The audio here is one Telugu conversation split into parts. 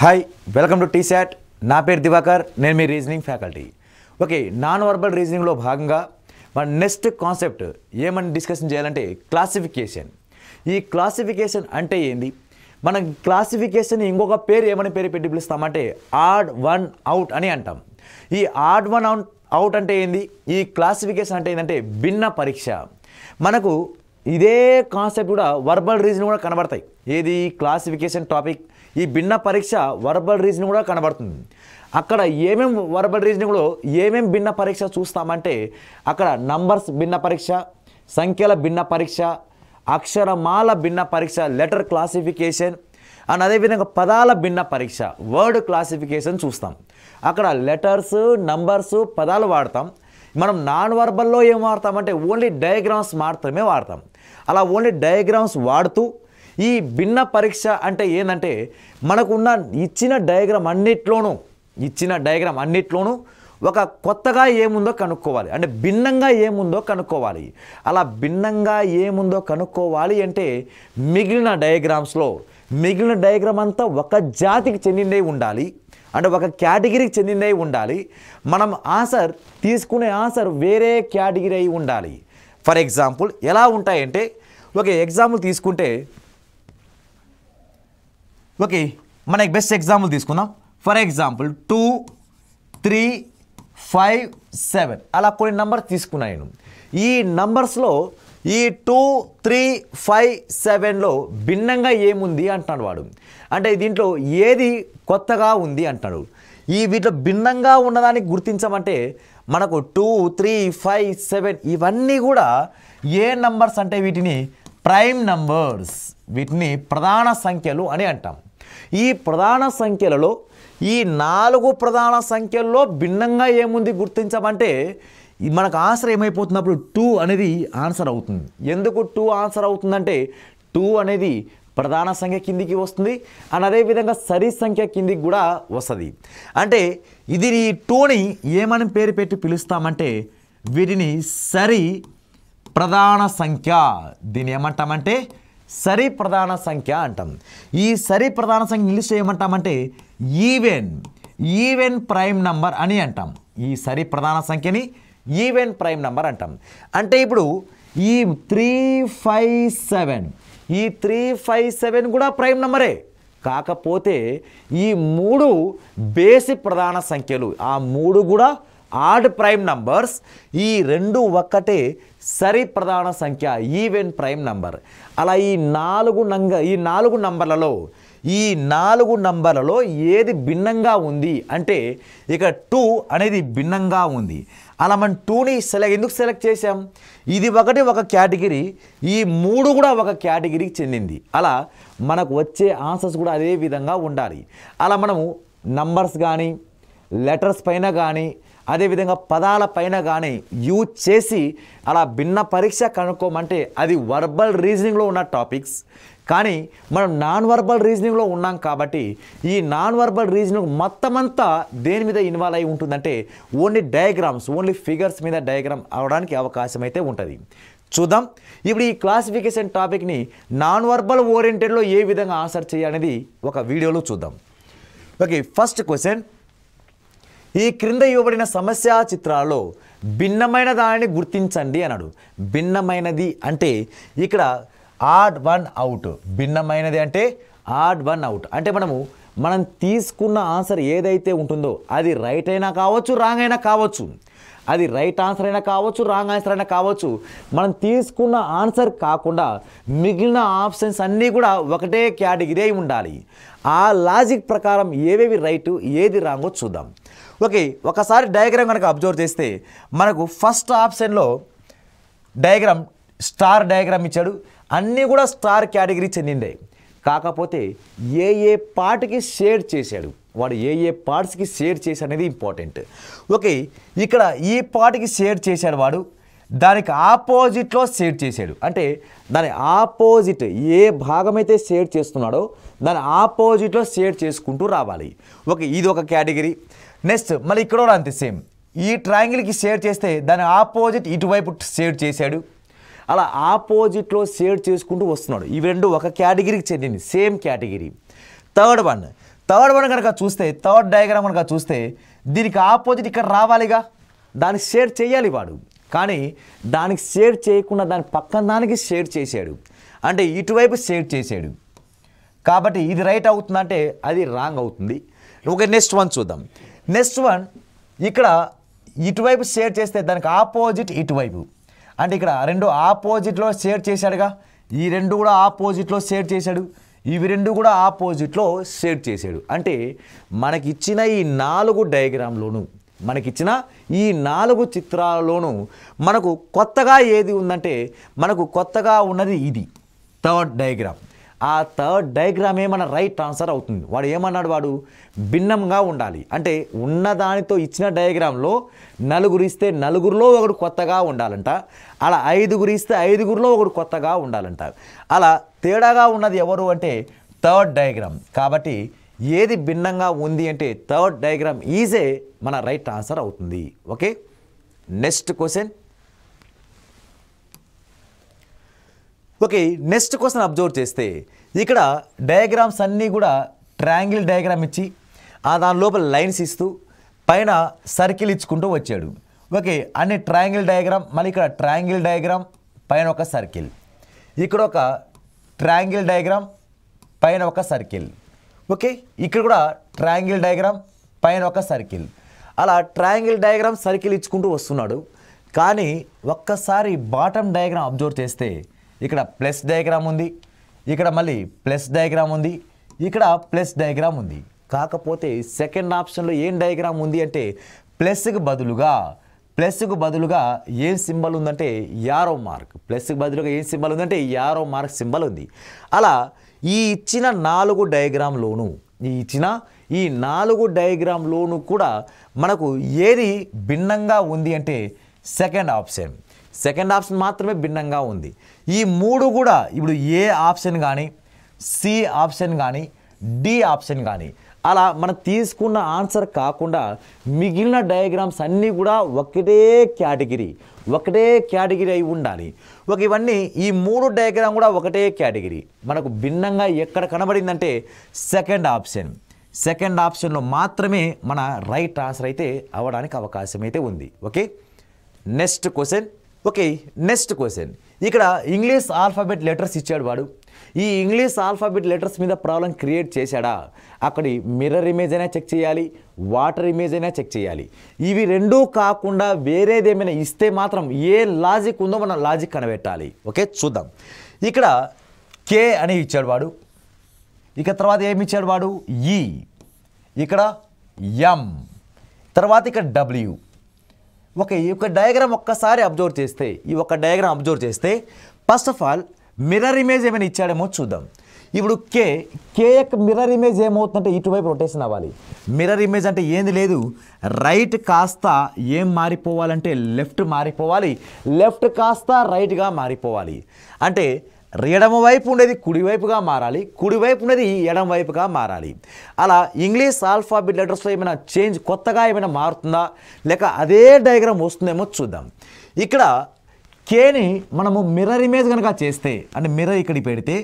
Hi welcome to T-SAT. నా పేరు దివాకర్, నేను మీ reasoning faculty. Okay, non verbal రీజనింగ్లో భాగంగా మన నెక్స్ట్ కాన్సెప్ట్ ఏమని డిస్కషన్ చేయాలంటే క్లాసిఫికేషన్. ఈ క్లాసిఫికేషన్ అంటే ఏంది? మనం క్లాసిఫికేషన్ ఇంకొక పేరు ఏమని పేరు పెట్టి పిలుస్తామంటే ఆడ్ వన్ అవుట్ అని అంటాం. ఈ ఆడ్ వన్ అవుట్ అంటే ఏంది? ఈ క్లాసిఫికేషన్ అంటే ఏంటంటే భిన్న పరీక్ష. మనకు ఇదే కాన్సెప్ట్ కూడా వర్బల్ రీజనింగ్ కూడా కనబడతాయి. ఏది క్లాసిఫికేషన్ టాపిక్, ఈ భిన్న పరీక్ష వర్బల్ రీజనింగ్ కూడా కనబడుతుంది. అక్కడ ఏమేమి వర్బల్ రీజనింగ్లో ఏమేమి భిన్న పరీక్ష చూస్తామంటే అక్కడ నంబర్స్ భిన్న పరీక్ష, సంఖ్యల భిన్న పరీక్ష, అక్షరమాల భిన్న పరీక్ష, లెటర్ క్లాసిఫికేషన్ అండ్ అదేవిధంగా పదాల భిన్న పరీక్ష, వర్డ్ క్లాసిఫికేషన్ చూస్తాం. అక్కడ లెటర్స్, నంబర్స్, పదాలు వాడతాం. మనం నాన్ వర్బల్లో ఏం వాడతామంటే ఓన్లీ డయాగ్రామ్స్ మాత్రమే వాడతాం. అలా ఓన్లీ డయాగ్రామ్స్ వాడుతూ ఈ భిన్న పరీక్ష అంటే ఏంటంటే మనకున్న ఇచ్చిన డయాగ్రామ్ అన్నిట్లోనూ ఒక కొత్తగా ఏముందో కనుక్కోవాలి, అంటే భిన్నంగా ఏముందో కనుక్కోవాలి. అలా భిన్నంగా ఏముందో కనుక్కోవాలి అంటే మిగిలిన డయాగ్రామ్ అంతా ఒక జాతికి చెందిందే ఉండాలి, అంటే ఒక కేటగిరీకి చెందిందే ఉండాలి. మనం తీసుకునే ఆన్సర్ వేరే కేటగిరీ అయి ఉండాలి. ఫర్ ఎగ్జాంపుల్ ఎలా ఉంటాయంటే, ఒక ఎగ్జాంపుల్ తీసుకుంటే ఓకే, మనకి బెస్ట్ ఎగ్జాంపుల్ తీసుకుందాం. ఫర్ ఎగ్జాంపుల్ 2, 3, 5, 7 అలా కొన్ని నంబర్స్ తీసుకున్నాను. ఈ నంబర్స్లో ఈ 2, 3, 5, 7లో భిన్నంగా ఏముంది అంటున్నాడు వాడు. అంటే దీంట్లో ఏది కొత్తగా ఉంది అంటాడు. వీటిలో భిన్నంగా ఉన్నదానికి గుర్తించమంటే మనకు 2, 3, 5, 7 ఇవన్నీ కూడా ఏ నంబర్స్ అంటే వీటిని ప్రైమ్ నంబర్స్, వీటిని ప్రధాన సంఖ్యలు అని అంటాం. ఈ ప్రధాన సంఖ్యలలో ఈ 4 ప్రధాన సంఖ్యల్లో భిన్నంగా ఏముంది గుర్తించమంటే మనకు ఆన్సర్ ఏమైపోతున్నప్పుడు 2 అనేది ఆన్సర్ అవుతుంది. ఎందుకు 2 ఆన్సర్ అవుతుందంటే 2 అనేది ప్రధాన సంఖ్య కిందికి వస్తుంది అండ్ అదేవిధంగా సరి సంఖ్య కిందికి కూడా వస్తుంది. అంటే ఇది ఈ 2ని ఏమని పేరు పెట్టి పిలుస్తామంటే వీటిని సరి ప్రధాన సంఖ్య, దీన్ని ఏమంటామంటే సరి ప్రధాన సంఖ్య అంటాం. ఈ సరి ప్రధాన సంఖ్య ఇంగ్లీష్లో ఏమంటామంటే ఈవెన్ ప్రైమ్ నంబర్ అని అంటాం. ఈ సరి ప్రధాన సంఖ్యని ఈవెన్ ప్రైమ్ నంబర్ అంటాం. అంటే ఇప్పుడు ఈ 3, 5, 7 ఈ 3, 5, 7 కూడా ప్రైమ్ నంబరే, కాకపోతే ఈ 3 బేసి ప్రధాన సంఖ్యలు, ఆ 3 కూడా ఆడ్ ప్రైమ్ నంబర్స్, ఈ 2 ఒక్కటే సరి ప్రధాన సంఖ్య ఈవెన్ ప్రైమ్ నంబర్. అలా ఈ 4 నంబర్లలో ఏది భిన్నంగా ఉంది అంటే ఇక 2 అనేది భిన్నంగా ఉంది. అలా మనం 2ని ఎందుకు సెలెక్ట్ చేసాం? ఇది ఒక కేటగిరీ, ఈ 3 కూడా ఒక కేటగిరీకి చెందింది. అలా మనకు వచ్చే ఆన్సర్స్ కూడా అదే విధంగా ఉండాలి. అలా మనము నంబర్స్ కానీ లెటర్స్ పైన కానీ అదేవిధంగా పదాల పైన కానీ యూజ్ చేసి అలా భిన్న పరీక్ష కనుక్కోమంటే అది వర్బల్ రీజనింగ్లో ఉన్న టాపిక్స్. కానీ మనం నాన్ వర్బల్ రీజనింగ్లో ఉన్నాం కాబట్టి ఈ నాన్ వర్బల్ రీజనింగ్ మొత్తం అంతా దేని మీద ఇన్వాల్వ్ అయి ఉంటుందంటే ఓన్లీ డయాగ్రామ్స్, ఓన్లీ ఫిగర్స్ మీద డయాగ్రామ్ అవడానికి అవకాశం అయితే ఉంటుంది. చూద్దాం ఇప్పుడు ఈ క్లాసిఫికేషన్ టాపిక్ని నాన్ వర్బల్ ఓరియంటెడ్లో ఏ విధంగా ఆన్సర్ చేయాలనేది ఒక వీడియోలో చూద్దాం. ఓకే, ఫస్ట్ క్వశ్చన్, ఈ క్రింద ఇవ్వబడిన సమస్యా చిత్రాలలో భిన్నమైన దానిని గుర్తించండి అన్నాడు. భిన్నమైనది అంటే ఇక్కడ ఆడ్ వన్ అవుట్, భిన్నమైనది అంటే ఆడ్ వన్ అవుట్. అంటే మనం తీసుకున్న ఆన్సర్ ఏదైతే ఉంటుందో అది రైట్ అయినా కావచ్చు, రాంగ్ అయినా కావచ్చు. అది రైట్ ఆన్సర్ అయినా కావచ్చు, రాంగ్ ఆన్సర్ అయినా కావచ్చు. మనం తీసుకున్న ఆన్సర్ కాకుండా మిగిలిన ఆప్షన్స్ అన్నీ కూడా ఒకటే కేటగిరీ అయి ఉండాలి. ఆ లాజిక్ ప్రకారం ఏవేవి రైట్ ఏది రాంగో చూద్దాం. ఓకే, ఒకసారి డయాగ్రామ్ కనుక అబ్జర్వ్ చేస్తే మనకు ఫస్ట్ ఆప్షన్లో డయాగ్రామ్ స్టార్ డయాగ్రామ్ ఇచ్చాడు. అన్నీ కూడా స్టార్ కేటగిరీ చెందిందే, కాకపోతే ఏ పార్ట్కి షేడ్ చేశాడు వాడు, ఏ పార్ట్స్కి షేడ్ చేశాడు అనేది ఇంపార్టెంట్. ఓకే, ఇక్కడ ఈ పార్ట్కి షేడ్ చేశాడు వాడు, దానికి ఆపోజిట్లో షేడ్ చేశాడు. అంటే దాని ఆపోజిట్ ఏ భాగమైతే షేడ్ చేస్తున్నాడో దాని ఆపోజిట్లో షేడ్ చేసుకుంటూ రావాలి. ఓకే, ఇది ఒక కేటగిరీ. నెక్స్ట్ మళ్ళీ ఇక్కడ కూడా అంతే సేమ్, ఈ ట్రయాంగిల్కి షేడ్ చేస్తే దాని ఆపోజిట్ ఇటువైపు షేడ్ చేశాడు. అలా ఆపోజిట్లో షేడ్ చేసుకుంటూ వస్తున్నాడు. ఇవి రెండు ఒక కేటగిరీకి చెందింది, same category. Third one third one కనుక చూస్తే, థర్డ్ డయాగ్రామ్ కనుక చూస్తే దీనికి ఆపోజిట్ ఇక్కడ రావాలిగా, దానికి షేర్ చేయాలి వాడు. కానీ దానికి షేర్ చేయకుండా దాని పక్కన దానికి షేర్ చేశాడు, అంటే ఇటువైపు షేర్ చేశాడు. కాబట్టి ఇది రైట్ అవుతుందంటే అది రాంగ్ అవుతుంది. ఓకే, నెక్స్ట్ వన్ చూద్దాం. నెక్స్ట్ వన్ ఇక్కడ ఇటువైపు షేర్ చేస్తే దానికి ఆపోజిట్ ఇటువైపు, అంటే ఇక్కడ రెండు ఆపోజిట్లో షేర్ చేశాడుగా, ఈ రెండు కూడా ఆపోజిట్లో షేర్ చేశాడు, ఇవి రెండు కూడా ఆపోజిట్లో షేర్ చేశాడు. అంటే మనకిచ్చిన ఈ 4 డయాగ్రామ్లోనూ, మనకిచ్చిన ఈ 4 చిత్రాలలోనూ మనకు కొత్తగా ఏది ఉందంటే, మనకు కొత్తగా ఉన్నది ఇది థర్డ్ డయాగ్రామ్. ఆ థర్డ్ డయాగ్రామే మన రైట్ ఆన్సర్ అవుతుంది. వాడు ఏమన్నాడు, వాడు భిన్నంగా ఉండాలి అంటే ఉన్నదానితో ఇచ్చిన డయాగ్రామ్లో 4 ఇస్తే 4లో ఒకడు కొత్తగా ఉండాలంట, అలా 5 ఇస్తే 5లో ఒకడు కొత్తగా ఉండాలంట. అలా తేడాగా ఉన్నది ఎవరు అంటే థర్డ్ డయాగ్రామ్. కాబట్టి ఏది భిన్నంగా ఉంది అంటే థర్డ్ డయాగ్రామ్ ఈజే మన రైట్ ఆన్సర్ అవుతుంది. Okay, next question. Okay, next question observe చేస్తే ఇక్కడ డయాగ్రామ్స్ అన్నీ కూడా ట్రయాంగిల్ డయాగ్రామ్ ఇచ్చి దాని లోపల లైన్స్ ఇస్తూ పైన సర్కిల్ ఇచ్చుకుంటూ వచ్చాడు. ఓకే, అన్ని ట్రయాంగిల్ డయాగ్రామ్, మళ్ళీ ఇక్కడ ట్రయాంగిల్ డయాగ్రామ్ పైన ఒక సర్కిల్, ఇక్కడ ఒక ట్రయాంగిల్ డయాగ్రామ్ పైన ఒక సర్కిల్. ఓకే, ఇక్కడ కూడా ట్రయాంగిల్ డయాగ్రామ్ పైన ఒక సర్కిల్. అలా ట్రయాంగిల్ డయాగ్రామ్ సర్కిల్ ఇచ్చుకుంటూ వస్తున్నాడు. కానీ ఒక్కసారి బాటమ్ డయాగ్రామ్ అబ్జర్వ్ చేస్తే ఇక్కడ ప్లస్ డయాగ్రామ్ ఉంది, ఇక్కడ మళ్ళీ ప్లస్ డయాగ్రామ్ ఉంది, ఇక్కడ ప్లస్ డయాగ్రామ్ ఉంది. కాకపోతే సెకండ్ ఆప్షన్లో ఏం డయాగ్రామ్ ఉంది అంటే ప్లస్కి బదులుగా ఏం సింబల్ ఉందంటే యారో మార్క్. ప్లస్కి బదులుగా ఏం సింబల్ ఉందంటే యారో మార్క్ సింబల్ ఉంది. అలా ఈ ఇచ్చిన 4 డయాగ్రామ్లోనూ, ఈ 4 డయాగ్రామ్లోనూ కూడా మనకు ఏది భిన్నంగా ఉంది అంటే సెకండ్ ఆప్షన్ మాత్రమే భిన్నంగా ఉంది. ఈ 3 కూడా ఇప్పుడు ఏ ఆప్షన్ కానీ, సి ఆప్షన్ కానీ, డి ఆప్షన్ కానీ అలా మనం తీసుకున్న ఆన్సర్ కాకుండా మిగిలిన డయాగ్రామ్స్ అన్నీ కూడా ఒకటే కేటగిరీ అయి ఉండాలి. ఇవన్నీ ఈ 3 డయాగ్రామ్ కూడా ఒకటే కేటగిరీ. మనకు భిన్నంగా ఎక్కడ కనబడిందంటే సెకండ్ ఆప్షన్లో మాత్రమే మన రైట్ ఆన్సర్ అయితే అవ్వడానికి అవకాశం అయితే ఉంది. Okay, next question. Okay, next question. ఇక్కడ ఇంగ్లీష్ ఆల్ఫాబెట్ లెటర్స్ ఇచ్చాడు వాడు. ఈ ఇంగ్లీష్ ఆల్ఫాబెట్ లెటర్స్ మీద ప్రాబ్లం క్రియేట్ చేశాడా, అక్కడి మిర్రర్ ఇమేజ్ అయినా చెక్ చేయాలి, వాటర్ ఇమేజ్ అయినా చెక్ చేయాలి. ఇవి రెండూ కాకుండా వేరేది ఏమైనా ఇస్తే మాత్రం ఏ లాజిక్ ఉందో మనం లాజిక్ కనబెట్టాలి. ఓకే, చూద్దాం. ఇక్కడ కే అని ఇచ్చాడు వాడు, ఇక తర్వాత ఏమి ఇచ్చాడు వాడు ఈ, ఇక్కడ ఎం, తర్వాత ఇక్కడ డబ్ల్యూ. ఓకే, ఈ యొక్క డయాగ్రామ్ ఒక్కసారి అబ్జర్వ్ చేస్తే first of all mirror image ఏమైనా ఇచ్చాడేమో చూద్దాం. ఇప్పుడు కే యొక్క మిర్రర్ ఇమేజ్ ఏమవుతుందంటే ఇటువైపు రొటేషన్ అవ్వాలి. మిర్రర్ ఇమేజ్ అంటే ఏంది లేదు, రైట్ కాస్త ఏం మారిపోవాలంటే లెఫ్ట్ మారిపోవాలి, లెఫ్ట్ కాస్త రైట్గా మారిపోవాలి. అంటే ఎడమ వైపు ఉండేది కుడివైపుగా మారాలి, కుడివైపు ఉండేది ఎడమ వైపుగా మారాలి. అలా ఇంగ్లీష్ ఆల్ఫాబెట్ లెటర్స్లో ఏమైనా చేంజ్ కొత్తగా ఏమైనా మారుతుందా, లేక అదే డయాగ్రామ్ వస్తుందేమో చూద్దాం. ఇక్కడ కేని మనము మిర్రర్ ఇమేజ్ కనుక చేస్తే, అంటే మిర్రర్ ఇక్కడికి పెడితే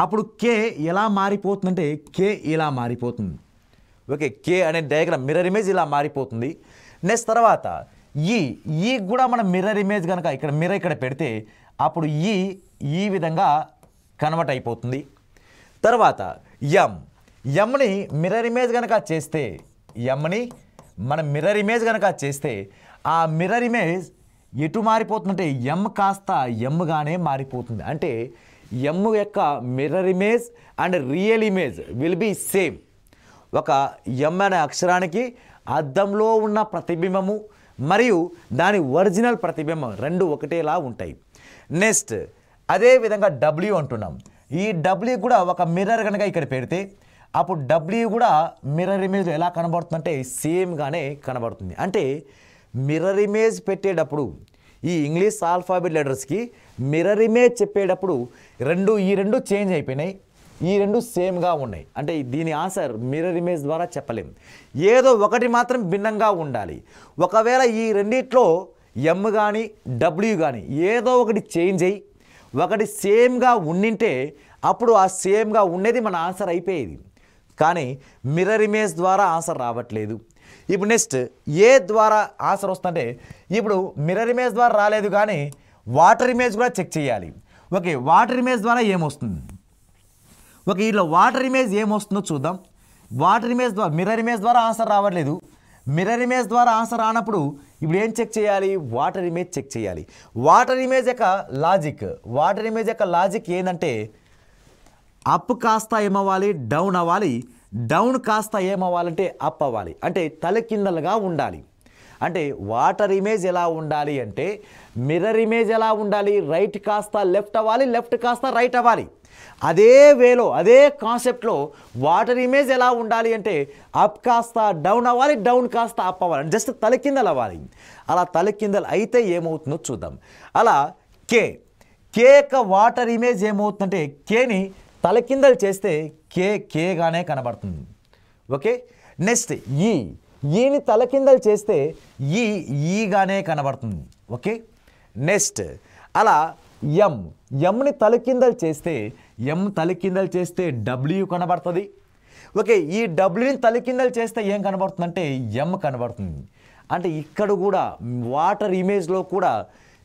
అప్పుడు కే ఎలా మారిపోతుందంటే కే ఇలా మారిపోతుంది. ఓకే, కే అనే డయాగ్రామ్ మిర్రర్ ఇమేజ్ ఇలా మారిపోతుంది. నెక్స్ట్ తర్వాత ఈ కూడా మనం మిర్రర్ ఇమేజ్ కనుక ఇక్కడ మిర్రర్ ఇక్కడ పెడితే అప్పుడు ఈ విధంగా కన్వర్ట్ అయిపోతుంది. తర్వాత ఎంని మిర్రర్ ఇమేజ్ కనుక చేస్తే, మనం మిర్రర్ ఇమేజ్ కనుక చేస్తే ఆ మిర్రర్ ఇమేజ్ ఎటు మారిపోతుందంటే ఎం కాస్త ఎమ్గానే మారిపోతుంది. అంటే ఎమ్ యొక్క mirror image and real image will be same. ఒక ఎం అనే అక్షరానికి అద్దంలో ఉన్న ప్రతిబింబము మరియు దాని ఒరిజినల్ ప్రతిబింబం రెండు ఒకటేలా ఉంటాయి. నెక్స్ట్ అదేవిధంగా డబ్ల్యూ అంటున్నాం. ఈ డబ్ల్యూ కూడా ఒక మిర్రర్ కనుక ఇక్కడ పెడితే అప్పుడు డబ్ల్యూ కూడా మిర్రర్ ఇమేజ్ ఎలా కనబడుతుందంటే సేమ్గానే కనబడుతుంది. అంటే మిర్రర్ ఇమేజ్ పెట్టేటప్పుడు ఈ ఇంగ్లీష్ ఆల్ఫాబెట్ లెటర్స్కి మిర్రర్ ఇమేజ్ చెప్పేటప్పుడు ఈ రెండు చేంజ్ అయిపోయినాయి, ఈ రెండు సేమ్గా ఉన్నాయి. అంటే దీని ఆన్సర్ మిర్రర్ ఇమేజ్ ద్వారా చెప్పలేం, ఏదో ఒకటి మాత్రం భిన్నంగా ఉండాలి. ఒకవేళ ఈ రెండిట్లో ఎం కానీ డబ్ల్యూ కానీ ఏదో ఒకటి చేంజ్ అయ్యి ఒకటి సేమ్గా ఉండింటే అప్పుడు ఆ సేమ్గా ఉండేది మన ఆన్సర్ అయిపోయేది. కానీ మిర్రర్ ఇమేజ్ ద్వారా ఆన్సర్ రావట్లేదు. ఇప్పుడు నెక్స్ట్ ఏ ద్వారా ఆన్సర్ వస్తుందంటే ఇప్పుడు మిర్రర్ ఇమేజ్ ద్వారా రాలేదు కానీ వాటర్ ఇమేజ్ కూడా చెక్ చేయాలి. ఓకే, వాటర్ ఇమేజ్ ద్వారా ఏమొస్తుంది? ఓకే, ఇలా వాటర్ ఇమేజ్ ఏమొస్తుందో చూద్దాం. వాటర్ ఇమేజ్ ద్వారా మిర్రర్ ఇమేజ్ ద్వారా ఆన్సర్ రావట్లేదు. మిర్రర్ ఇమేజ్ ద్వారా ఆన్సర్ రానప్పుడు ఇప్పుడు ఏం చెక్ చేయాలి? వాటర్ ఇమేజ్ చెక్ చేయాలి. వాటర్ ఇమేజ్ యొక్క లాజిక్ ఏంటంటే అప్ కాస్త ఏమవ్వాలి? డౌన్ అవ్వాలి. డౌన్ కాస్త ఏమవ్వాలంటే అప్ అవ్వాలి. అంటే తలకిందలుగా ఉండాలి. అంటే వాటర్ ఇమేజ్ ఎలా ఉండాలి అంటే మిర్రర్ ఇమేజ్ ఎలా ఉండాలి? రైట్ కాస్త లెఫ్ట్ అవ్వాలి, లెఫ్ట్ కాస్త రైట్ అవ్వాలి. అదే వేలో అదే కాన్సెప్ట్లో వాటర్ ఇమేజ్ ఎలా ఉండాలి అంటే అప్ కాస్త డౌన్ అవ్వాలి, డౌన్ కాస్త అప్ అవ్వాలి. జస్ట్ తలకిందలు అవ్వాలి. అలా తలకిందలు అయితే ఏమవుతుందో చూద్దాం. అలా కే యొక్క వాటర్ ఇమేజ్ ఏమవుతుందంటే కేని తలకిందలు చేస్తే కేగానే కనబడుతుంది. ఓకే, నెక్స్ట్ ఈని తలకిందలు చేస్తే ఈగానే కనబడుతుంది. ఓకే, నెక్స్ట్ అలా ఎంని తలకిందలు చేస్తే డబ్ల్యూ కనబడుతుంది. ఓకే, ఈ డబ్ల్యూని తలకిందలు చేస్తే ఏం కనబడుతుందంటే ఎం కనబడుతుంది. అంటే ఇక్కడ కూడా వాటర్ ఇమేజ్లో కూడా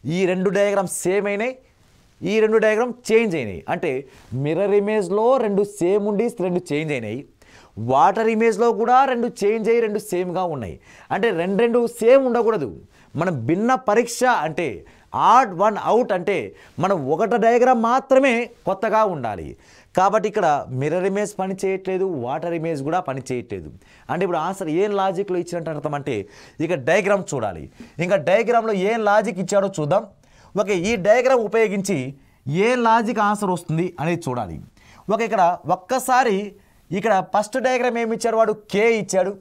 ఈ రెండు డయాగ్రామ్ సేమ్ అయినాయి, ఈ రెండు డయాగ్రామ్ చేంజ్ అయినాయి. అంటే మిర్రర్ ఇమేజ్లో రెండు సేమ్ ఉండి రెండు చేంజ్ అయినాయి. వాటర్ ఇమేజ్లో కూడా రెండు చేంజ్ అయ్యి రెండు సేమ్గా ఉన్నాయి. అంటే రెండు సేమ్ ఉండకూడదు. మనం భిన్న పరీక్ష అంటే ఆడ్ వన్ అవుట్ అంటే మనం ఒక డయాగ్రామ్ మాత్రమే కొత్తగా ఉండాలి. కాబట్టి ఇక్కడ మిర్రర్ ఇమేజ్ పని చేయట్లేదు, వాటర్ ఇమేజ్ కూడా పని చేయట్లేదు. అంటే ఇప్పుడు ఆన్సర్ ఏం లాజిక్లో ఇచ్చినట్టు అర్థం అంటే ఇక డయాగ్రామ్ చూడాలి. ఇంకా డయాగ్రామ్లో ఏం లాజిక్ ఇచ్చాడో చూద్దాం. ఓకే, ఈ డయాగ్రామ్ ఉపయోగించి ఏ లాజిక్ ఆన్సర్ వస్తుంది అనేది చూడాలి. ఓకే, ఇక్కడ ఒక్కసారి ఇక్కడ ఫస్ట్ డయాగ్రామ్ ఏమి ఇచ్చాడు? వాడు కే ఇచ్చాడు.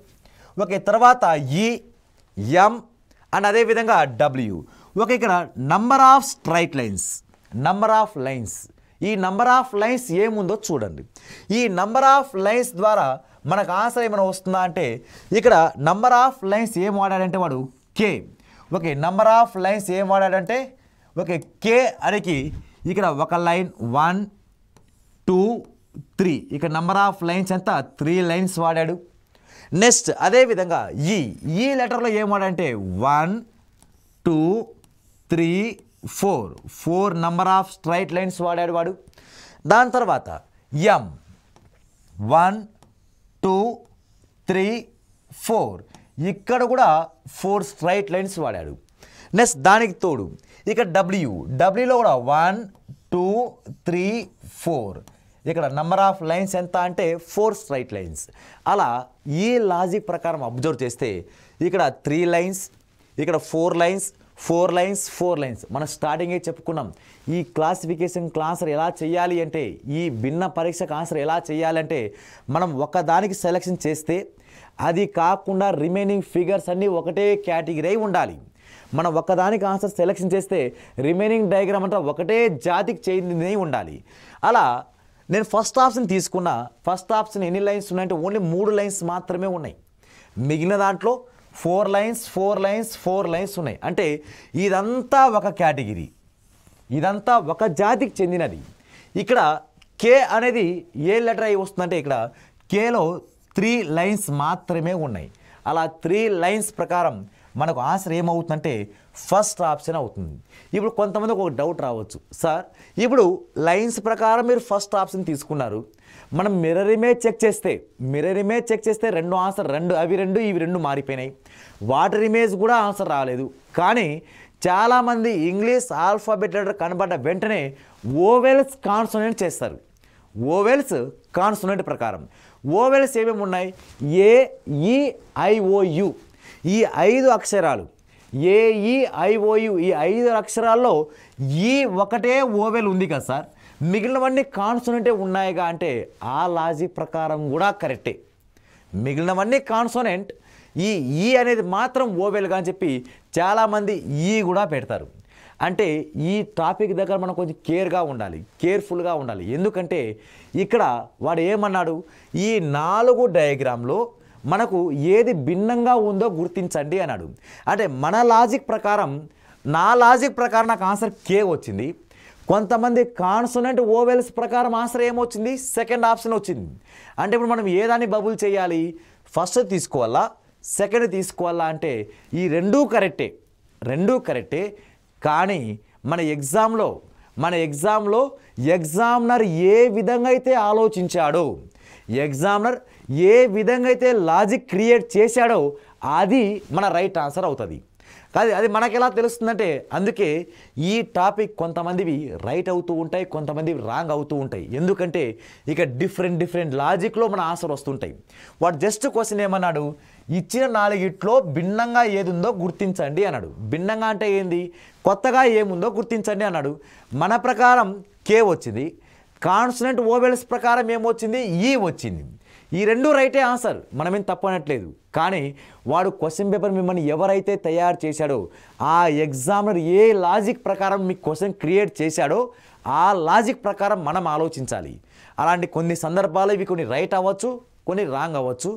ఓకే, తర్వాత ఎం అండ్ అదేవిధంగా డబ్ల్యూ. ఓకే, ఇక్కడ నంబర్ ఆఫ్ స్ట్రైట్ లైన్స్, ఈ నంబర్ ఆఫ్ లైన్స్ ఏముందో చూడండి. ఈ నంబర్ ఆఫ్ లైన్స్ ద్వారా మనకు ఆన్సర్ ఏమైనా వస్తుందా అంటే ఇక్కడ నంబర్ ఆఫ్ లైన్స్ ఏం వాడాడంటే వాడు కే. ఓకే, నంబర్ ఆఫ్ లైన్స్ ఏం వాడాడంటే ఓకే కే అనేది ఇక్కడ ఒక లైన్ 1 2 3 ఇక్కడ నంబర్ ఆఫ్ లైన్స్ ఎంత 3 లైన్స్ వాడాడు. నెక్స్ట్ అదేవిధంగా ఈ లెటర్లో ఏం వాడంటే 1 2 3 4 నంబర్ ఆఫ్ స్ట్రైట్ లైన్స్ వాడాడు వాడు. దాని తర్వాత ఎం 1 2 3 4 ఇక్కడ కూడా 4 స్ట్రైట్ లైన్స్ వాడాడు. నెక్స్ట్ దానికి తోడు ఇక్కడ డబ్ల్యూలో కూడా 1 2 3 4 ఇక్కడ నంబర్ ఆఫ్ లైన్స్ ఎంత అంటే 4 స్ట్రైట్ లైన్స్. అలా ఈ లాజిక్ ప్రకారం అబ్జర్వ్ చేస్తే ఇక్కడ 3 లైన్స్, ఇక్కడ 4 లైన్స్. మనం స్టార్టింగే చెప్పుకున్నాం ఈ క్లాసిఫికేషన్ ఆన్సర్ ఎలా చేయాలి అంటే ఈ భిన్న పరీక్షకు ఆన్సర్ ఎలా చేయాలంటే మనం ఒకదానికి సెలెక్షన్ చేస్తే అది కాకుండా రిమైనింగ్ ఫిగర్స్ అన్నీ ఒకటే కేటగిరీ ఉండాలి. మనం ఒక్కదానికి ఆన్సర్ సెలెక్షన్ చేస్తే రిమైనింగ్ డయాగ్రామ్ అంతా ఒకటే జాతికి చెందినవి ఉండాలి. అలా నేను ఫస్ట్ ఆప్షన్ తీసుకున్నా. ఫస్ట్ ఆప్షన్ ఎన్ని లైన్స్ ఉన్నాయంటే ఓన్లీ 3 లైన్స్ మాత్రమే ఉన్నాయి. మిగిలిన దాంట్లో 4 లైన్స్ ఉన్నాయి. అంటే ఇదంతా ఒక కేటగిరీ, ఇదంతా ఒక జాతికి చెందినది. ఇక్కడ కే అనేది ఏ లెటర్ అయి వస్తుందంటే ఇక్కడ కేలో 3 లైన్స్ మాత్రమే ఉన్నాయి. అలా 3 లైన్స్ ప్రకారం మనకు ఆన్సర్ ఏమవుతుందంటే ఫస్ట్ ఆప్షన్ అవుతుంది. ఇప్పుడు కొంతమందికి ఒక డౌట్ రావచ్చు, సార్ ఇప్పుడు లైన్స్ ప్రకారం మీరు ఫస్ట్ ఆప్షన్ తీసుకున్నారు, మనం మిర్రర్ ఇమేజ్ చెక్ చేస్తే రెండు ఆన్సర్ ఇవి రెండు మారిపోయినాయి. వాటర్ ఇమేజ్ కూడా ఆన్సర్ రాలేదు. కానీ చాలామంది ఇంగ్లీష్ ఆల్ఫాబెట్ లెటర్ కనబడ్డ వెంటనే ఓవెల్స్ కాన్సోనెంట్ చేస్తారు. ఓవెల్స్ కాన్సోనెంట్ ప్రకారం ఓవెల్స్ ఏమేమి ఉన్నాయి? ఏ ఈ ఐఓయు ఈ 5 అక్షరాలు ఏఈఐఓయు ఈ 5 అక్షరాల్లో ఈ ఒకటే ఓవెల్ ఉంది కదా సార్, మిగిలినవన్నీ కాన్సోనెంటే ఉన్నాయిగా అంటే ఆ లాజిక్ ప్రకారం కూడా కరెక్టే. మిగిలినవన్నీ కాన్సోనెంట్, ఈ అనేది మాత్రం ఓవెల్గా అని చెప్పి చాలామంది ఈ కూడా పెడతారు. అంటే ఈ టాపిక్ దగ్గర మనం కొంచెం కేర్ఫుల్గా ఉండాలి. ఎందుకంటే ఇక్కడ వాడు ఏమన్నాడు, ఈ 4 డయాగ్రామ్లో మనకు ఏది భిన్నంగా ఉందో గుర్తించండి అన్నాడు. అంటే నా లాజిక్ ప్రకారం నాకు ఆన్సర్ కే వచ్చింది. కొంతమంది కాన్సోనెంట్ ఓవెల్స్ ప్రకారం ఆన్సర్ ఏమొచ్చింది, సెకండ్ ఆప్షన్ వచ్చింది. అంటే ఇప్పుడు మనం ఏదాన్ని బబుల్ చేయాలి, ఫస్ట్ తీసుకోవాలా సెకండ్ తీసుకోవాలా అంటే ఈ రెండూ కరెక్టే. కానీ మన ఎగ్జామ్లో ఎగ్జామినర్ ఏ విధంగా అయితే ఆలోచించాడో, ఎగ్జామినర్ ఏ విధంగా అయితే లాజిక్ క్రియేట్ చేశాడో అది మన రైట్ ఆన్సర్ అవుతుంది. కాదు అది మనకు ఎలా తెలుస్తుందంటే, అందుకే ఈ టాపిక్ కొంతమందివి రైట్ అవుతూ ఉంటాయి, కొంతమందివి రాంగ్ అవుతూ ఉంటాయి. ఎందుకంటే ఇక డిఫరెంట్ లాజిక్లో మన ఆన్సర్ వస్తుంటాయి. వాడు జస్ట్ క్వశ్చన్ ఏమన్నాడు, ఇచ్చిన 4 భిన్నంగా ఏది ఉందో గుర్తించండి అన్నాడు. భిన్నంగా అంటే ఏంది, కొత్తగా ఏముందో గుర్తించండి అన్నాడు. మన ప్రకారం కే వచ్చింది, కాన్సోనెంట్ ఓవెల్స్ ప్రకారం ఏమొచ్చింది, ఈ వచ్చింది. ఈ రెండు రైటే ఆన్సర్, మనమేం తప్పు అనట్లేదు. కానీ వాడు క్వశ్చన్ పేపర్ మిమ్మల్ని ఎవరైతే తయారు చేశాడో, ఆ ఎగ్జామినర్ ఏ లాజిక్ ప్రకారం మీకు క్వశ్చన్ క్రియేట్ చేశాడో ఆ లాజిక్ ప్రకారం మనం ఆలోచించాలి. అలాంటి కొన్ని సందర్భాలు ఇవి కొన్ని రైట్ అవ్వచ్చు, కొన్ని రాంగ్ అవ్వచ్చు.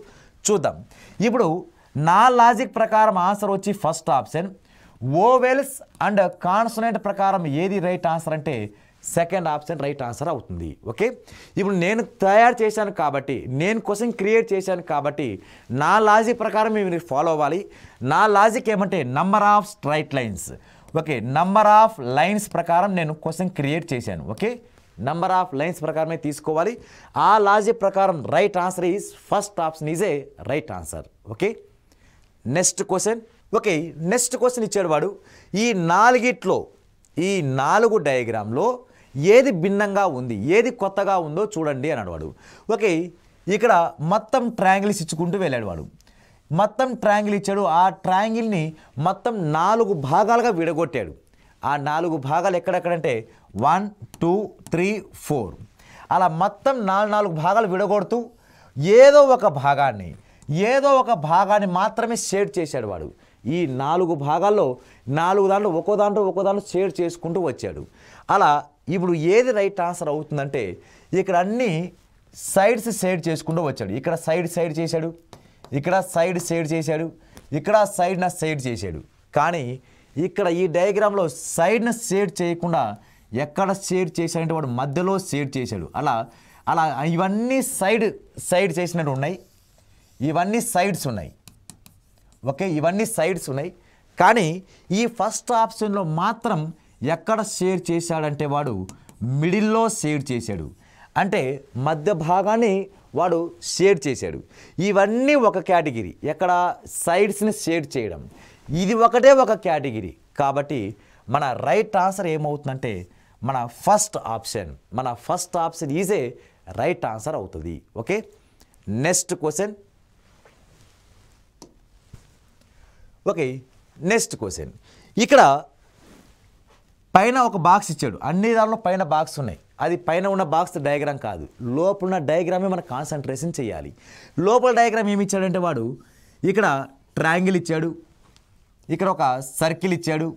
చూద్దాం. ఇప్పుడు నా లాజిక్ ప్రకారం ఆన్సర్ వచ్చి first option. Vowels and consonant ప్రకారం ఏది రైట్ ఆన్సర్ అంటే సెకండ్ ఆప్షన్ రైట్ ఆన్సర్ అవుతుంది. ఓకే, ఇప్పుడు నేను తయారు చేశాను కాబట్టి, నేను క్వశ్చన్ క్రియేట్ చేశాను కాబట్టి నా లాజిక్ ప్రకారం మీరు ఫాలో అవ్వాలి. నా లాజిక్ ఏమంటే number of straight lines. Okay, number of lines ప్రకారం నేను క్వశ్చన్ క్రియేట్ చేశాను. ఓకే, నంబర్ ఆఫ్ లైన్స్ ప్రకారమే తీసుకోవాలి. ఆ లాజిక్ ప్రకారం right answer is first option is a right answer. Okay, next question. Okay, next question ఇచ్చాడు వాడు, ఈ 4 డయాగ్రామ్లో ఏది భిన్నంగా ఉంది, ఏది కొత్తగా ఉందో చూడండి అన్నాడు వాడు. ఓకే, ఇక్కడ మొత్తం ట్రయాంగిల్స్ ఇచ్చుకుంటూ వెళ్ళాడు వాడు. మొత్తం ట్రయాంగిల్ ఇచ్చాడు. ఆ ట్రయాంగిల్ని మొత్తం 4 భాగాలుగా విడగొట్టాడు. ఆ 4 భాగాలు ఎక్కడెక్కడంటే 1 2 3 4 అలా మొత్తం 4 భాగాలు విడగొడుతూ ఏదో ఒక భాగాన్ని మాత్రమే షేడ్ చేశాడు వాడు. ఈ 4 భాగాల్లో 4 దాంట్లో ఒక్కో దాంట్లో షేడ్ చేసుకుంటూ వచ్చాడు. అలా ఇప్పుడు ఏది రైట్ ఆన్సర్ అవుతుందంటే, ఇక్కడ అన్ని సైడ్స్ షేడ్ చేసుకుంటూ వచ్చాడు. ఇక్కడ సైడ్ చేశాడు, ఇక్కడ సైడ్ షేడ్ చేశాడు, ఇక్కడ సైడ్న షేడ్ చేశాడు. కానీ ఇక్కడ ఈ డయాగ్రామ్లో సైడ్న షేడ్ చేయకుండా ఎక్కడ షేడ్ చేశాడంటే వాడు మధ్యలో షేడ్ చేశాడు. అలా ఇవన్నీ సైడ్ చేసినట్టు ఉన్నాయి, ఇవన్నీ సైడ్స్ ఉన్నాయి. ఓకే, ఇవన్నీ సైడ్స్ ఉన్నాయి. కానీ ఈ ఫస్ట్ ఆప్షన్లో మాత్రం ఎక్కడ షేర్ చేశాడంటే వాడు మిడిల్లో షేడ్ చేశాడు. అంటే మధ్య భాగాన్ని వాడు షేడ్ చేశాడు. ఇవన్నీ ఒక కేటగిరీ, ఎక్కడ సైడ్స్ని షేడ్ చేయడం, ఇది ఒకటే ఒక కేటగిరీ. కాబట్టి మన రైట్ ఆన్సర్ ఏమవుతుందంటే మన first option is a right answer అవుతుంది. Okay, next question. Okay, next question. ఇక్కడ పైన ఒక బాక్స్ ఇచ్చాడు, అన్ని దానిలో పైన బాక్స్ ఉన్నాయి. అది పైన ఉన్న బాక్స్ డయాగ్రామ్ కాదు, లోపల ఉన్న డయాగ్రామే మనం కాన్సన్ట్రేషన్ చేయాలి. లోపల డయాగ్రామ్ ఏమి ఇచ్చాడంటే వాడు ఇక్కడ ట్రయాంగిల్ ఇచ్చాడు, ఇక్కడ ఒక సర్కిల్ ఇచ్చాడు,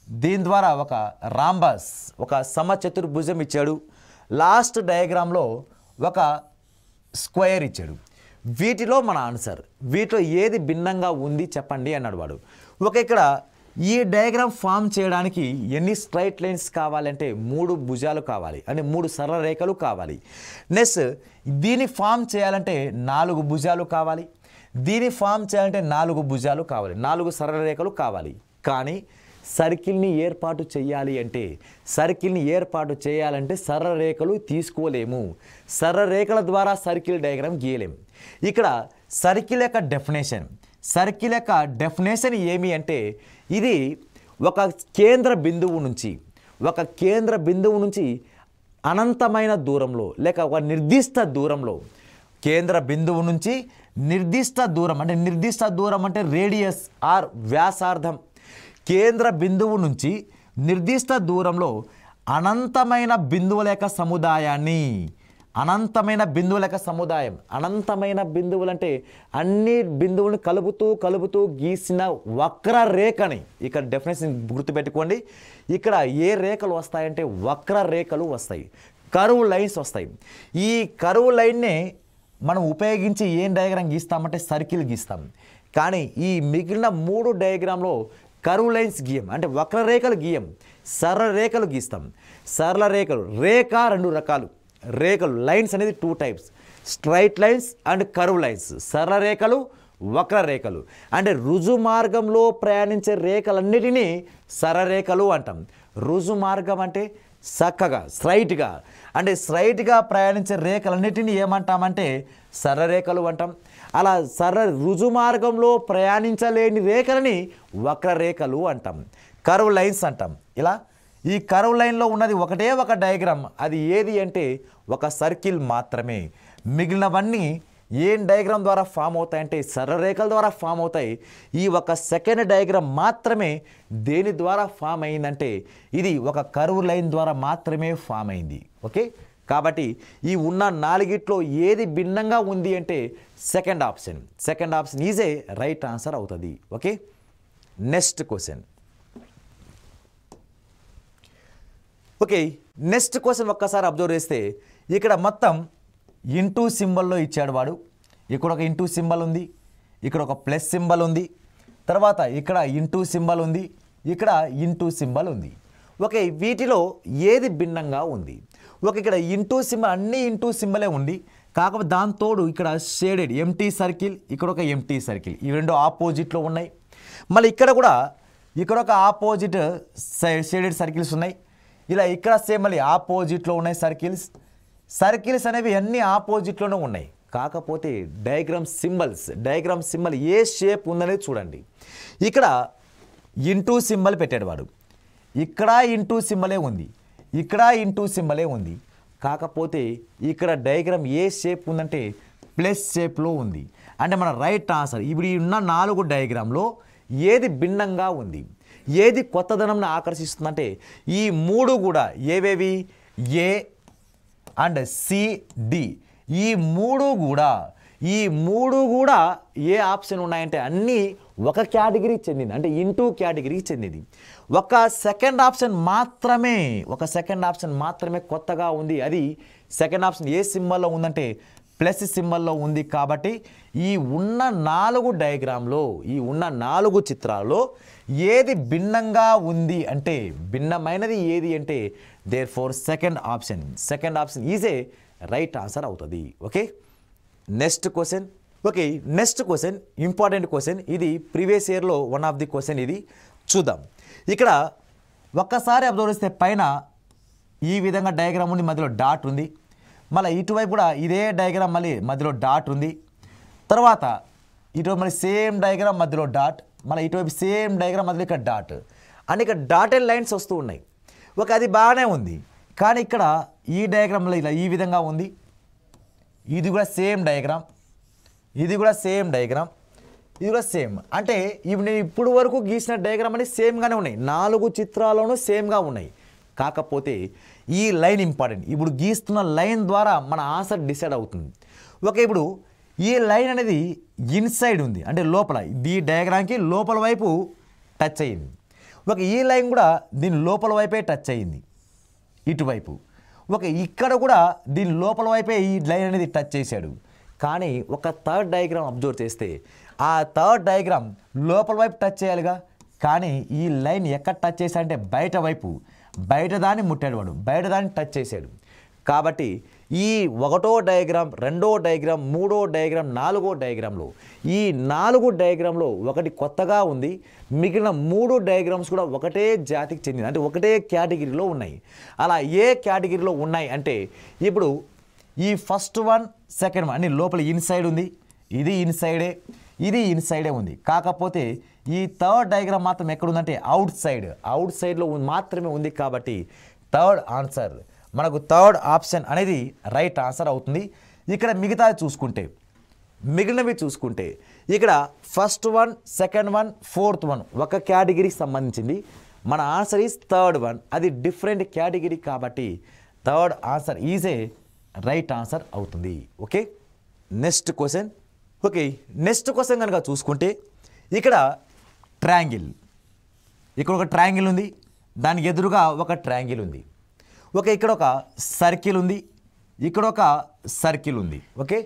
దీని ద్వారా ఒక రాంబస్ ఒక సమచతుర్భుజం ఇచ్చాడు, లాస్ట్ డయాగ్రామ్లో ఒక స్క్వేర్ ఇచ్చాడు. వీటిలో మన ఆన్సర్, వీటిలో ఏది భిన్నంగా ఉంది చెప్పండి అన్నాడు వాడు. ఒక ఇక్కడ ఈ డయాగ్రామ్ ఫామ్ చేయడానికి ఎన్ని స్ట్రైట్ లైన్స్ కావాలంటే 3 భుజాలు కావాలి, అంటే 3 సరళ రేఖలు కావాలి. నెక్స్ట్ దీన్ని ఫామ్ చేయాలంటే 4 భుజాలు కావాలి, దీన్ని ఫామ్ చేయాలంటే 4 భుజాలు కావాలి, 4 సరళ రేఖలు కావాలి. కానీ సర్కిల్ని ఏర్పాటు చేయాలంటే సరళ రేఖలు తీసుకోలేము, సరళ రేఖల ద్వారా సర్కిల్ డయాగ్రామ్ గీయలేము. ఇక్కడ సర్కిల్ యొక్క డెఫినేషన్ ఏమి అంటే, ఇది ఒక కేంద్ర బిందువు నుంచి అనంతమైన దూరంలో, లేక ఒక నిర్దిష్ట దూరంలో, కేంద్ర బిందువు నుంచి నిర్దిష్ట దూరం అంటే రేడియస్ ఆర్ వ్యాసార్థం. కేంద్ర బిందువు నుంచి నిర్దిష్ట దూరంలో అనంతమైన బిందువుల యొక్క సముదాయం, అనంతమైన బిందువులు అంటే అన్ని బిందువులను కలుపుతూ గీసిన వక్రరేఖని. ఇక్కడ డెఫినేషన్ గుర్తుపెట్టుకోండి. ఇక్కడ ఏ రేఖలు వస్తాయంటే వక్రరేఖలు వస్తాయి, కర్వ్ లైన్స్ వస్తాయి. ఈ కర్వ్ లైన్నే మనం ఉపయోగించి ఏం డయాగ్రామ్ గీస్తామంటే సర్కిల్ గీస్తాం. కానీ ఈ మిగిలిన 3 డయాగ్రామ్లో కర్వ్ లైన్స్ గీయం, అంటే వక్రరేఖలు గీయం. సరళ రేఖలు గీస్తాం. సరళ రేఖలు, రేఖ రెండు రకాలు, రేఖలు లైన్స్ అనేది 2 types, straight lines and curve lines. సరళ రేఖలు, వక్ర రేఖలు. అంటే రుజు మార్గంలో ప్రయాణించే రేఖలన్నిటినీ సరళ రేఖలు అంటాం. రుజు మార్గం అంటే చక్కగా స్ట్రైట్గా, అంటే స్ట్రైట్గా ప్రయాణించే రేఖలన్నిటినీ ఏమంటామంటే సరళ రేఖలు అంటాం. అలా రుజు మార్గంలో ప్రయాణించలేని రేఖలని వక్ర రేఖలు అంటాం, కర్వ్ లైన్స్ అంటాం. ఇలా ఈ కర్వ్ లైన్లో ఉన్నది ఒకటే ఒక డయాగ్రామ్, అది ఏది అంటే ఒక సర్కిల్ మాత్రమే. మిగిలినవన్నీ ఏం డయాగ్రామ్ ద్వారా ఫామ్ అవుతాయంటే సరళ రేఖల ద్వారా ఫామ్ అవుతాయి. ఈ ఒక సెకండ్ డయాగ్రామ్ మాత్రమే దేని ద్వారా ఫామ్ అయిందంటే ఇది ఒక కర్వ్ లైన్ ద్వారా మాత్రమే ఫామ్ అయింది. ఓకే, కాబట్టి ఈ ఉన్న 4గిట్లో ఏది భిన్నంగా ఉంది అంటే second option is a right answer అవుతుంది. Okay, next question. Okay, next question ఒక్కసారి అబ్జర్వ్ చేస్తే ఇక్కడ మొత్తం ఇంటూ సింబల్లో ఇచ్చాడు వాడు. ఇక్కడ ఒక ఇంటూ సింబల్ ఉంది, ఇక్కడ ఒక ప్లస్ సింబల్ ఉంది, తర్వాత ఇక్కడ ఇంటూ సింబల్ ఉంది, ఇక్కడ ఇంటూ సింబల్ ఉంది. ఓకే, వీటిలో ఏది భిన్నంగా ఉంది? ఓకే, ఇక్కడ ఇంటూ సింబల్ అన్నీ ఇంటూ సింబలే ఉంది, కాకపోతే దాంతోడు ఇక్కడ షేడెడ్ ఎంటీ సర్కిల్, ఇక్కడ ఒక ఎంటీ సర్కిల్, ఈ రెండు ఆపోజిట్లో ఉన్నాయి. మళ్ళీ ఇక్కడ కూడా ఇక్కడ ఒక ఆపోజిట్ షేడెడ్ సర్కిల్స్ ఉన్నాయి. ఇలా ఇక్కడ సేమ్ మళ్ళీ ఆపోజిట్లో ఉన్నాయి సర్కిల్స్ అనేవి అన్నీ ఆపోజిట్లోనే ఉన్నాయి. కాకపోతే డయాగ్రామ్ సింబల్ ఏ షేప్ ఉందనేది చూడండి. ఇక్కడ ఇంటూ సింబల్ పెట్టాడు వాడు, ఇక్కడ ఇంటూ సింబలే ఉంది, ఇక్కడ ఇంటూ సింబలే ఉంది. కాకపోతే ఇక్కడ డయాగ్రామ్ ఏ షేప్ ఉందంటే ప్లస్ షేప్లో ఉంది. అంటే మన రైట్ ఆన్సర్ ఇప్పుడు ఈ ఉన్న 4 డయాగ్రామ్లో ఏది భిన్నంగా ఉంది, ఏది కొత్తదనంను ఆకర్షిస్తుందంటే ఈ 3 కూడా ఏవేవి ఏ అండ్ సిడి, ఈ మూడు కూడా ఏ ఆప్షన్ ఉన్నాయంటే అన్నీ ఒక కేటగిరీకి చెందింది, అంటే ఇంటూ కేటగిరీకి చెందింది. ఒక సెకండ్ ఆప్షన్ మాత్రమే కొత్తగా ఉంది. అది సెకండ్ ఆప్షన్ ఏ సింబల్లో ఉందంటే ప్లస్ సింబల్లో ఉంది. కాబట్టి ఈ ఉన్న 4 డయాగ్రామ్లో, ఈ ఉన్న 4 చిత్రాల్లో ఏది భిన్నంగా ఉంది అంటే భిన్నమైనది ఏది అంటే therefore second option is a right answer అవుతుంది. Okay, next question important question. ఇది ప్రీవియస్ ఇయర్లో వన్ ఆఫ్ ది క్వశ్చన్. ఇది చూద్దాం. ఇక్కడ ఒక్కసారి అబ్జర్వ్ చేస్తే పైన ఈ విధంగా డయాగ్రామ్ ఉంది, మధ్యలో డాట్ ఉంది. మళ్ళీ ఇటువైపు కూడా ఇదే డయాగ్రామ్, మళ్ళీ మధ్యలో డాట్ ఉంది. తర్వాత ఇటువైపు మళ్ళీ సేమ్ డయాగ్రామ్, మధ్యలో డాట్, మళ్ళీ ఇటువైపు సేమ్ డయాగ్రామ్, మధ్యలో ఇక్కడ డాట్. అండ్ ఇక్కడ డాటెడ్ లైన్స్ వస్తూ ఉన్నాయి. ఓకే, అది బాగానే ఉంది. కానీ ఇక్కడ ఈ డయాగ్రామ్లో ఇలా ఈ విధంగా ఉంది. ఇది కూడా సేమ్ డయాగ్రామ్, ఇది కూడా సేమ్ డయాగ్రామ్, ఇది కూడా సేమ్. అంటే ఇవి నేను ఇప్పుడు వరకు గీసిన డయాగ్రామ్ అని సేమ్గానే ఉన్నాయి, 4 చిత్రాల్లోనూ సేమ్గా ఉన్నాయి. కాకపోతే ఈ లైన్ ఇంపార్టెంట్. ఇప్పుడు గీస్తున్న లైన్ ద్వారా మన ఆన్సర్ డిసైడ్ అవుతుంది. ఓకే, ఇప్పుడు ఈ లైన్ అనేది ఇన్సైడ్ ఉంది, అంటే లోపల, ఈ డయాగ్రామ్కి లోపల వైపు టచ్ అయ్యింది. ఓకే, ఈ లైన్ కూడా దీని లోపల వైపే టచ్ అయ్యింది ఇటువైపు. ఓకే, ఇక్కడ కూడా దీని లోపల వైపే ఈ లైన్ అనేది టచ్ చేశాడు. కానీ ఒక థర్డ్ డయాగ్రామ్ అబ్జర్వ్ చేస్తే ఆ థర్డ్ డయాగ్రామ్ లోపల వైపు టచ్ చేయాలిగా, కానీ ఈ లైన్ ఎక్కడ టచ్ చేశాడంటే బయట వైపు, బయట దాన్ని ముట్టాడు వాడు, బయట దాన్ని టచ్ చేశాడు. కాబట్టి ఈ 1వ డయాగ్రామ్, 2వ డయాగ్రామ్, 3వ డయాగ్రామ్, 4వ డయాగ్రామ్లో ఈ 4 డయాగ్రామ్లో ఒకటి కొత్తగా ఉంది, మిగిలిన 3 డయాగ్రామ్స్ కూడా ఒకటే జాతికి చెందింది, అంటే ఒకటే కేటగిరీలో ఉన్నాయి. అలా ఏ కేటగిరీలో ఉన్నాయి అంటే ఇప్పుడు ఈ ఫస్ట్ వన్, సెకండ్ వన్ అన్ని లోపల ఇన్సైడ్ ఉంది, ఇది ఇన్సైడే ఉంది. కాకపోతే ఈ థర్డ్ డయాగ్రామ్ మాత్రం ఎక్కడుందంటే అవుట్ సైడ్లో మాత్రమే ఉంది. కాబట్టి థర్డ్ ఆన్సర్ మనకు థర్డ్ ఆప్షన్ అనేది రైట్ ఆన్సర్ అవుతుంది. ఇక్కడ మిగిలినవి చూసుకుంటే ఇక్కడ first one, second one, fourth one ఒక కేటగిరీకి సంబంధించింది. మన ఆన్సర్ ఈజ్ థర్డ్ వన్, అది డిఫరెంట్ కేటగిరీ. కాబట్టి third answer is a right answer అవుతుంది. ఓకే, నెక్స్ట్ క్వశ్చన్ కనుక చూసుకుంటే ఇక్కడ ట్రయాంగిల్, ఇక్కడ ఒక ట్రయాంగిల్ ఉంది, దానికి ఎదురుగా ఒక ట్రయాంగిల్ ఉంది. ఓకే, ఇక్కడ ఒక సర్కిల్ ఉంది, ఇక్కడ ఒక సర్కిల్ ఉంది. ఓకే,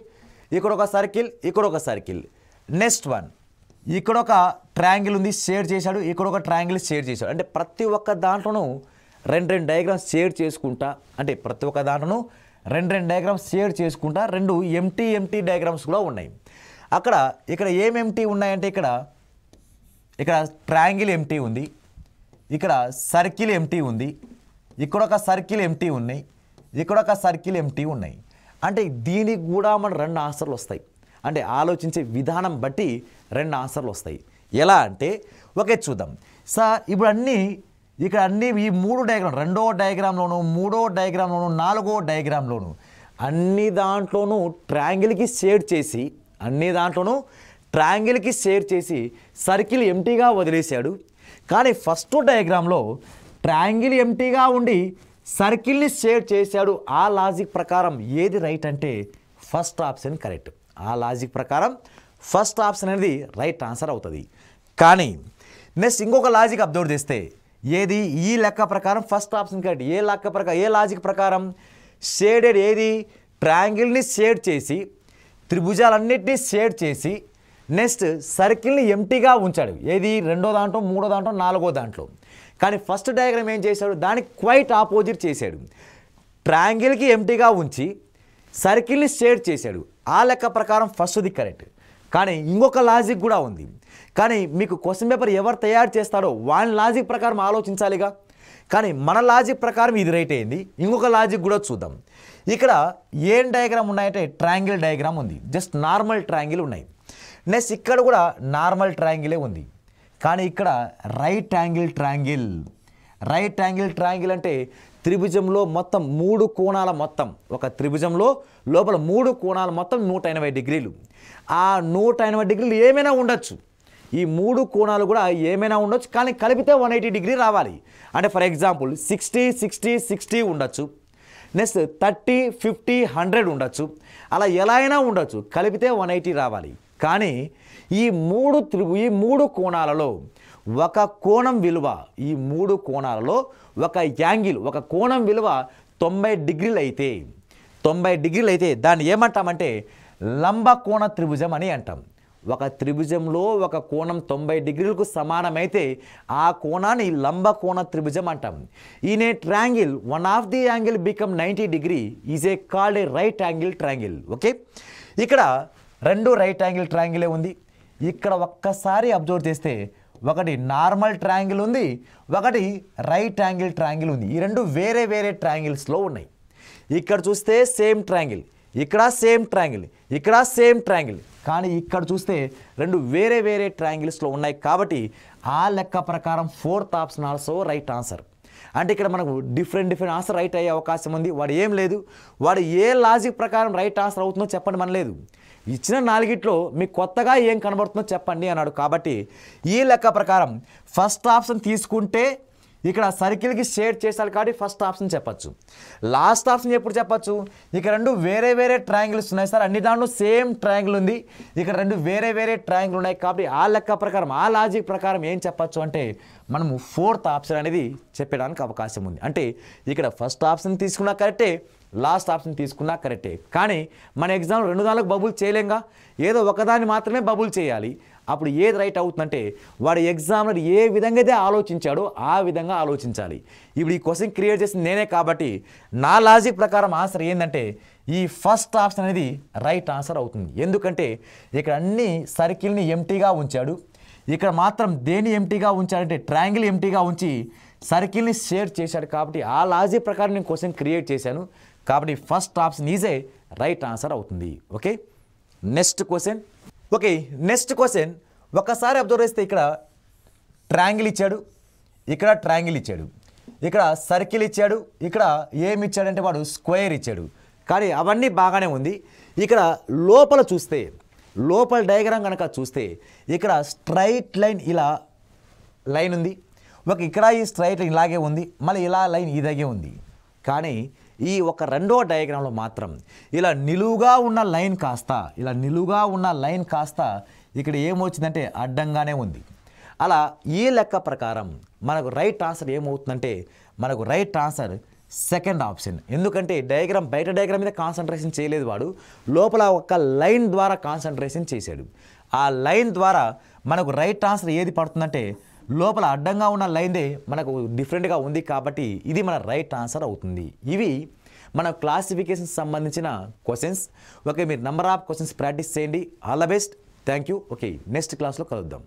ఇక్కడ ఒక సర్కిల్, ఇక్కడ ఒక సర్కిల్. నెక్స్ట్ వన్ ఇక్కడ ఒక ట్రయాంగిల్ ఉంది షేర్ చేశాడు, ఇక్కడ ఒక ట్రయాంగిల్ షేర్ చేశాడు. అంటే ప్రతి ఒక్క దాంట్లోనూ రెండు డయాగ్రామ్స్ షేర్ చేసుకుంటా, అంటే ప్రతి ఒక్క దాంట్లోనూ రెండు డయాగ్రామ్స్ షేర్ చేసుకుంటా రెండు ఎంటీ డయాగ్రామ్స్ కూడా ఉన్నాయి. ఇక్కడ ఏం ఎంటీ ఉన్నాయంటే ఇక్కడ ట్రయాంగిల్ ఎంటీ ఉంది, ఇక్కడ సర్కిల్ ఎంటీ ఉంది, ఇక్కడ ఒక సర్కిల్ ఎంటీ ఉన్నాయి, ఇక్కడ ఒక సర్కిల్ ఎంటీ ఉన్నాయి. అంటే దీనికి కూడా మన రెండు ఆన్సర్లు వస్తాయి. అంటే ఆలోచించే విధానం బట్టి రెండు ఆన్సర్లు వస్తాయి. ఎలా అంటే ఓకే చూద్దాం సార్. ఇప్పుడు ఇక్కడ అన్నీ ఈ మూడు డయాగ్రామ్, రెండవ డయాగ్రామ్లోను, మూడో డయాగ్రామ్లోను, నాలుగో డయాగ్రామ్లోను అన్ని దాంట్లోనూ ట్రయాంగిల్కి షేడ్ చేసి సర్కిల్ ఎంటీగా వదిలేశాడు. కానీ ఫస్ట్ డయాగ్రామ్లో ట్రయాంగిల్ ఎంటీగా ఉండి సర్కిల్ని షేడ్ చేశాడు. ఆ లాజిక్ ప్రకారం ఏది రైట్ అంటే ఫస్ట్ ఆప్షన్ కరెక్ట్. ఆ లాజిక్ ప్రకారం ఫస్ట్ ఆప్షన్ అనేది రైట్ ఆన్సర్ అవుతుంది. కానీ నెక్స్ట్ ఇంకొక లాజిక్ అబ్జర్వ్ చేస్తే ఏది ఈ లెక్క ప్రకారం ఫస్ట్ ఆప్షన్ కరెక్ట్. ఏ లాజిక్ ప్రకారం షేడెడ్ ఏది ట్రయాంగిల్ని షేడ్ చేసి త్రిభుజాలన్నింటినీ షేడ్ చేసి నెక్స్ట్ సర్కిల్ని ఎంటీగా ఉంచాడు. ఏది రెండో దాంట్లో, మూడో దాంట్లో, నాలుగో దాంట్లో. కానీ ఫస్ట్ డయాగ్రామ్ ఏం చేశాడు, దానికి క్వైట్ ఆపోజిట్ చేశాడు. ట్రయాంగిల్కి ఎంటీగా ఉంచి సర్కిల్ని షేడ్ చేశాడు. ఆ లెక్క ప్రకారం ఫస్ట్ది కరెక్ట్. కానీ ఇంకొక లాజిక్ కూడా ఉంది. కానీ మీకు క్వశ్చన్ పేపర్ ఎవరు తయారు చేస్తాడో వాళ్ళ లాజిక్ ప్రకారం ఆలోచించాలిగా. కానీ మన లాజిక్ ప్రకారం ఇది రైట్ అయింది. ఇంకొక లాజిక్ కూడా చూద్దాం. ఇక్కడ ఏం డయాగ్రామ్ ఉన్నాయంటే ట్రయాంగిల్ డయాగ్రామ్ ఉంది, జస్ట్ నార్మల్ ట్రయాంగిల్ ఉన్నాయి. నెక్స్ట్ ఇక్కడ కూడా నార్మల్ ట్రయాంగిలే ఉంది. కానీ ఇక్కడ రైట్ యాంగిల్ ట్రయాంగిల్ అంటే త్రిభుజంలో మొత్తం మూడు కోణాల మొత్తం, ఒక త్రిభుజంలో లోపల మూడు కోణాలు మొత్తం 180 డిగ్రీలు. ఆ 180 డిగ్రీలు ఏమైనా ఉండొచ్చు, ఈ మూడు కోణాలు కూడా ఏమైనా ఉండొచ్చు. కానీ కలిపితే 180 డిగ్రీ రావాలి. అంటే ఫర్ ఎగ్జాంపుల్ 60 ఉండొచ్చు, నెక్స్ట్ 30, 50, 100 ఉండొచ్చు. అలా ఎలా అయినా ఉండొచ్చు, కలిపితే 180 రావాలి. కానీ ఈ మూడు కోణాలలో ఒక కోణం విలువ, ఈ మూడు కోణాలలో ఒక కోణం విలువ 90 డిగ్రీలు అయితే దాన్ని ఏమంటామంటే లంబ కోణ త్రిభుజం అని అంటాం. ఒక త్రిభుజంలో ఒక కోణం 90 డిగ్రీలకు సమానమైతే ఆ కోణాన్ని లంబ కోణ త్రిభుజం అంటాం. In a triangle one of the angle become 90 degree is a called a right angle triangle. Okay, ఇక్కడ రెండు రైట్ యాంగిల్ ట్రయాంగిలే ఉంది. ఇక్కడ ఒక్కసారి అబ్జర్వ్ చేస్తే ఒకటి నార్మల్ ట్రయాంగిల్ ఉంది, ఒకటి రైట్ యాంగిల్ ట్రయాంగిల్ ఉంది. ఈ రెండు వేరే వేరే ట్రయాంగిల్స్లో ఉన్నాయి. ఇక్కడ చూస్తే సేమ్ ట్రయాంగిల్, ఇక్కడ సేమ్ ట్రయాంగిల్, ఇక్కడ సేమ్ ట్రయాంగిల్. కానీ ఇక్కడ చూస్తే రెండు వేరే వేరే ట్రయాంగిల్స్లో ఉన్నాయి. కాబట్టి ఆ లెక్క ప్రకారం fourth option also right answer. అంటే ఇక్కడ మనకు డిఫరెంట్ ఆన్సర్ రైట్ అయ్యే అవకాశం ఉంది. వాడు ఏం లేదు, వాడు ఏ లాజిక్ ప్రకారం రైట్ ఆన్సర్ అవుతుందో చెప్పండి మన లేదు. ఇచ్చిన నాలుగిట్లో మీకు కొత్తగా ఏం కనబడుతుందో చెప్పండి అన్నాడు. కాబట్టి ఈ లెక్క ప్రకారం ఫస్ట్ ఆప్షన్ తీసుకుంటే ఇక్కడ సర్కిల్కి షేడ్ చేశారు కాబట్టి ఫస్ట్ ఆప్షన్ చెప్పచ్చు. లాస్ట్ ఆప్షన్ ఎప్పుడు చెప్పచ్చు, ఇక రెండు వేరే వేరే ట్రయాంగిల్స్ ఉన్నాయి సార్, అన్ని దాంట్లో సేమ్ ట్రయాంగిల్ ఉంది, ఇక్కడ రెండు వేరే వేరే ట్రయాంగిల్ ఉన్నాయి. కాబట్టి ఆ లెక్క ప్రకారం, ఆ లాజిక్ ప్రకారం ఏం చెప్పచ్చు అంటే మనము ఫోర్త్ ఆప్షన్ అనేది చెప్పడానికి అవకాశం ఉంది. అంటే ఇక్కడ ఫస్ట్ ఆప్షన్ తీసుకున్నా కరెక్టే, లాస్ట్ ఆప్షన్ తీసుకున్నా కరెక్టే. కానీ మన ఎగ్జామ్ రెండు దానికి బబుల్ చేయలేంగా, ఏదో ఒకదాన్ని మాత్రమే బబుల్ చేయాలి. అప్పుడు ఏది రైట్ అవుతుందంటే వాడు ఎగ్జామ్లో ఏ విధంగా అయితే ఆలోచించాడో ఆ విధంగా ఆలోచించాలి. ఇప్పుడు ఈ క్వశ్చన్ క్రియేట్ చేసింది నేనే కాబట్టి నా లాజిక్ ప్రకారం ఆన్సర్ ఏంటంటే ఈ ఫస్ట్ ఆప్షన్ అనేది రైట్ ఆన్సర్ అవుతుంది. ఎందుకంటే ఇక్కడ అన్ని సర్కిల్ని ఎంటీగా ఉంచాడు, ఇక్కడ మాత్రం దేని ఎంటీగా ఉంచాడంటే ట్రయాంగిల్ ఎంటీగా ఉంచి సర్కిల్ని షేర్ చేశాడు. కాబట్టి ఆ లాజిక్ ప్రకారం నేను క్వశ్చన్ క్రియేట్ చేశాను. కాబట్టి first option is a right answer అవుతుంది. Okay, next question. Okay, next question ఒకసారి అబ్జర్వ్ చేస్తే ఇక్కడ ట్రయాంగిల్ ఇచ్చాడు, ఇక్కడ ట్రయాంగిల్ ఇచ్చాడు, ఇక్కడ సర్కిల్ ఇచ్చాడు, ఇక్కడ ఏమి ఇచ్చాడంటే వాడు స్క్వేర్ ఇచ్చాడు. కానీ అవన్నీ బాగానే ఉంది. ఇక్కడ లోపల చూస్తే, లోపల డయాగ్రామ్ కనుక చూస్తే ఇక్కడ స్ట్రైట్ లైన్ ఇలా లైన్ ఉంది, ఇక్కడ ఈ స్ట్రైట్ లైన్ ఇలాగే ఉంది, మళ్ళీ ఇలా లైన్ ఇలాగే ఉంది. కానీ ఈ ఒక రెండో డయాగ్రామ్లో మాత్రం ఇలా నిలువుగా ఉన్న లైన్ కాస్త ఇక్కడ ఏమొచ్చిందంటే అడ్డంగానే ఉంది. అలా ఈ లెక్క ప్రకారం మనకు రైట్ ఆన్సర్ ఏమవుతుందంటే మనకు రైట్ ఆన్సర్ సెకండ్ ఆప్షన్. ఎందుకంటే డయాగ్రామ్ బయట డయాగ్రామ్ మీద కాన్సన్ట్రేషన్ చేయలేదు, వాడు లోపల ఒక లైన్ ద్వారా కాన్సన్ట్రేషన్ చేశాడు. ఆ లైన్ ద్వారా మనకు రైట్ ఆన్సర్ ఏది పడుతుందంటే లోపల అడ్డంగా ఉన్న లైన్దే మనకు డిఫరెంట్గా ఉంది కాబట్టి ఇది మన రైట్ ఆన్సర్ అవుతుంది. ఇవి మన క్లాసిఫికేషన్ సంబంధించిన క్వశ్చన్స్. ఓకే, మీరు నెంబర్ ఆఫ్ క్వశ్చన్స్ ప్రాక్టీస్ చేయండి. All the best. Thank you. Okay, next క్లాస్లో కలుద్దాం.